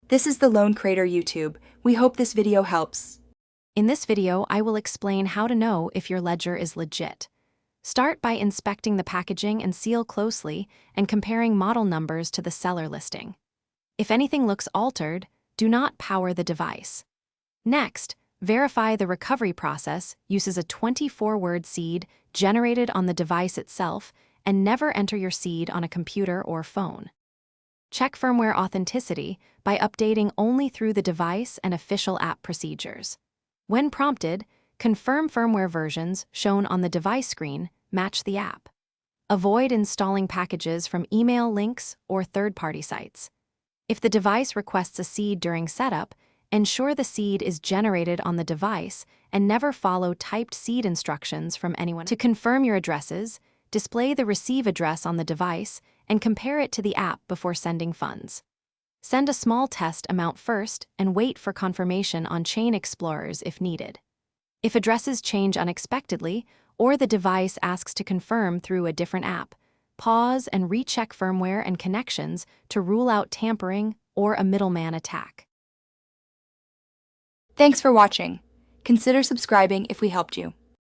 This is the Lone Crater YouTube. We hope this video helps. In this video, I will explain how to know if your ledger is legit. Start by inspecting the packaging and seal closely and comparing model numbers to the seller listing. If anything looks altered, do not power the device. Next, verify the recovery process uses a 24-word seed generated on the device itself and never enter your seed on a computer or phone. Check firmware authenticity by updating only through the device and official app procedures. When prompted, confirm firmware versions shown on the device screen match the app. Avoid installing packages from email links or third-party sites. If the device requests a seed during setup, ensure the seed is generated on the device and never follow typed seed instructions from anyone. To confirm your addresses, display the receive address on the device and compare it to the app before sending funds. Send a small test amount first and wait for confirmation on Chain Explorers if needed. If addresses change unexpectedly or the device asks to confirm through a different app, pause and recheck firmware and connections to rule out tampering or a middleman attack. Thanks for watching. Consider subscribing if we helped you.